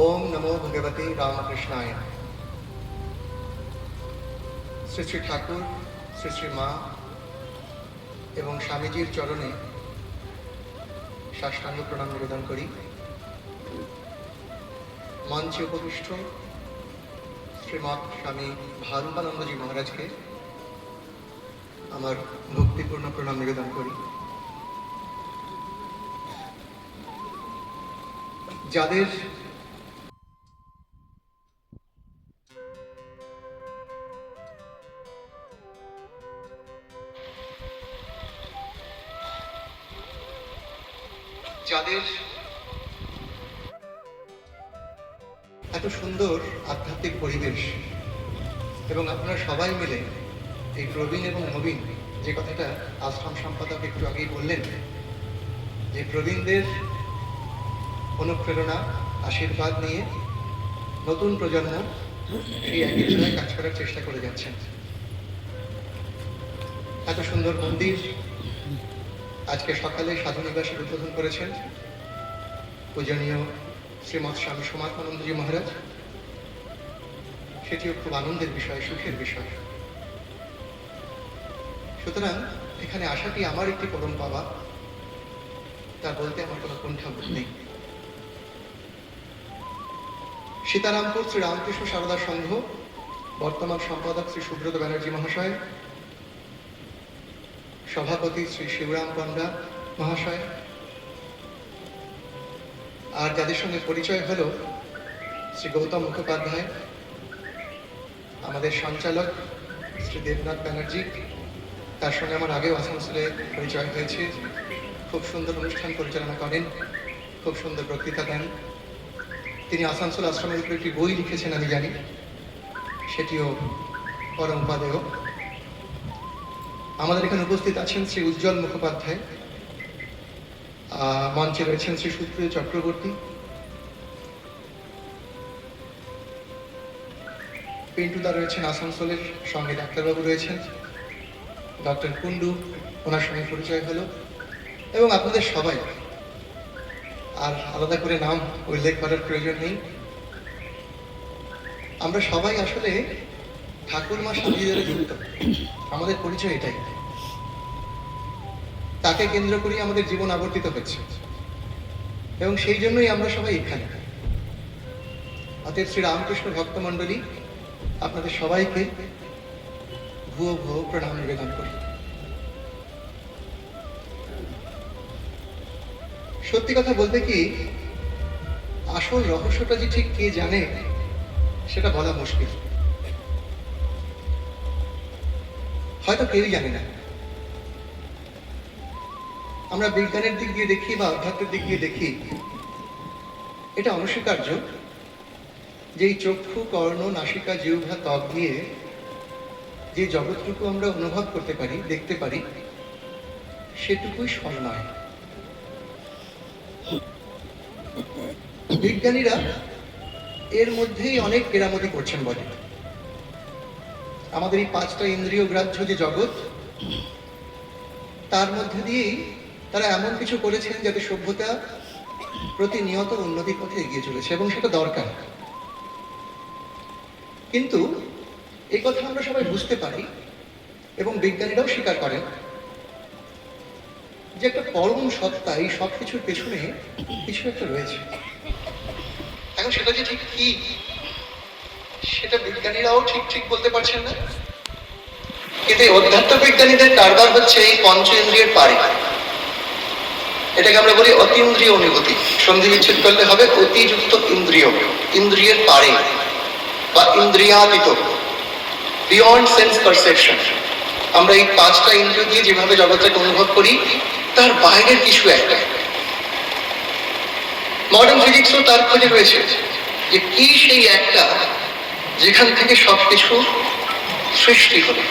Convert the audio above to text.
ओम नमो भगवते रामकृष्णाय। শ্রী শ্রী ঠাকুর, শ্রী শ্রী মা এবং স্বামীজির চরণে সাষ্টাঙ্গ প্রণাম নিবেদন করি। মঞ্চে উপবিষ্ট শ্রীমৎ স্বামী ভারুকানন্দজি মহারাজকে আমার ভক্তিপূর্ণ প্রণাম নিবেদন করি। যাদের এত সুন্দর আধ্যাত্মিক পরিবেশ এবং আপনারা সবাই মিলে এই প্রবীণ এবং নবীন, যে কথাটা আশ্রম সম্পাদক একটু আগেই বললেন, যে প্রবীণদের অনুপ্রেরণা আশীর্বাদ নিয়ে নতুন প্রজন্ম সেই একই জায়গায় কাজ করার চেষ্টা করে যাচ্ছেন। এত সুন্দর মন্দির আজকে সকালে সাধু নিবাসের উদ্বোধন করেছেন পূজনীয় শ্রীমৎ স্বামী সমাত্মানন্দজি মহারাজ। সেটিও খুব আনন্দের বিষয়, সুখের বিষয়। সুতরাং এখানে আসাটি আমার একটি পরম পাওয়া, তা বলতে আমার কোনো কুণ্ঠাবোধ নেই। সীতারামপুর শ্রী রামকৃষ্ণ সারদা সংঘ বর্তমান সম্পাদক শ্রী সুব্রত ব্যানার্জি মহাশয়, সভাপতি শ্রী শিবরাম পণ্ডা মহাশয়, আর যাদের সঙ্গে পরিচয় হলো শ্রী গৌতম মুখোপাধ্যায়, আমাদের সঞ্চালক শ্রী দেবনাথ ব্যানার্জি, তার সঙ্গে আমার আগেও আসানসোলে পরিচয় হয়েছে। খুব সুন্দর অনুষ্ঠান পরিচালনা করেন, খুব সুন্দর বক্তৃতা দেন। তিনি আসানসোল আশ্রমের উপরে একটি বই লিখেছেন, আমি জানি, সেটিও পরম উপাদেয়। আমাদের এখানে উপস্থিত আছেন শ্রী উজ্জ্বল মুখোপাধ্যায়, মঞ্চে রয়েছেন শ্রী সুপ্রিয় চক্রবর্তী, পিন্টুদা রয়েছেন আসানসোলের, সঙ্গে ডাক্তারবাবু রয়েছেন, ডক্টর কুন্ডু, ওনার সঙ্গে পরিচয় হলো, এবং আপনাদের সবাই, আর আলাদা করে নাম উল্লেখ করার প্রয়োজন নেই। আমরা সবাই আসলে ঠাকুরমা স্বামীজিদের যুক্ত, আমাদের পরিচয় এটাই। তাকে কেন্দ্র করি আমাদের জীবন আবর্তিত হচ্ছে, এবং সেই জন্যই আমরা সবাই এখানে। অতএব শ্রী রামকৃষ্ণ ভক্তমণ্ডলী, আপনাদের সবাইকে ভুয়ো ভুয়ো প্রণাম নিবেদন করি। সত্যি কথা বলতে কি, আসল রহস্যটা যে ঠিক কে জানে সেটা বলা মুশকিল। হয়তো কেউই জানে না। আমরা বিজ্ঞানের দিক দিয়ে দেখি বা অধ্যাত্মের দিক দিয়ে দেখি, এটা অনস্বীকার্য যে এই চক্ষু, কর্ণ, নাসিকা, জিহ্বা, ত্বক দিয়ে যে জগৎটুকু আমরা অনুভব করতে পারি, দেখতে পারি, সেটুকুই স্বর্ণময়। বিজ্ঞানীরা এর মধ্যেই অনেক কেরামতি করছেন বলে। আমাদের এই পাঁচটা ইন্দ্রিয় গ্রাহ্য যে জগৎ, তার মধ্যে দিয়েই তারা এমন কিছু করেছেন যাতে সভ্যতা প্রতিনিয়ত উন্নতির পথে এগিয়ে চলেছে, এবং সেটা দরকার। কিন্তু এই কথা আমরা সবাই বুঝতে পারি, এবং বিজ্ঞানীরাও স্বীকার করেন যে একটা পরম সত্তা এই সব কিছুর পেছনে কিছু একটা রয়েছে। এখন সেটা যে ঠিক কি, সেটা বিজ্ঞানীরাও ঠিক বলতে পারছেন না। কিন্তু এই অধ্যাত্ম বিজ্ঞানীদের কারবার হচ্ছে এই পঞ্চ ইন্দ্রিয়ের পারে। এটাকে আমরা বলি অতীন্দ্রিয় অনুভূতি। সন্ধি বিচ্ছেদ করলে হবে অতিযুক্ত ইন্দ্রিয়, ইন্দ্রিয়ের পারে বা ইন্দ্রিয়াতীত, বিয়ন্ড সেন্স পারসেপশন। আমরা এই পাঁচটা ইন্দ্রিয় দিয়ে যেভাবে জগৎটাকে অনুভব করি, তার বাইরের কিছু একটা। মডার্ন ফিজিক্সও তার খোঁজে রয়েছে যে কি সেই একটা যেখান থেকে সবকিছু সৃষ্টি হলো।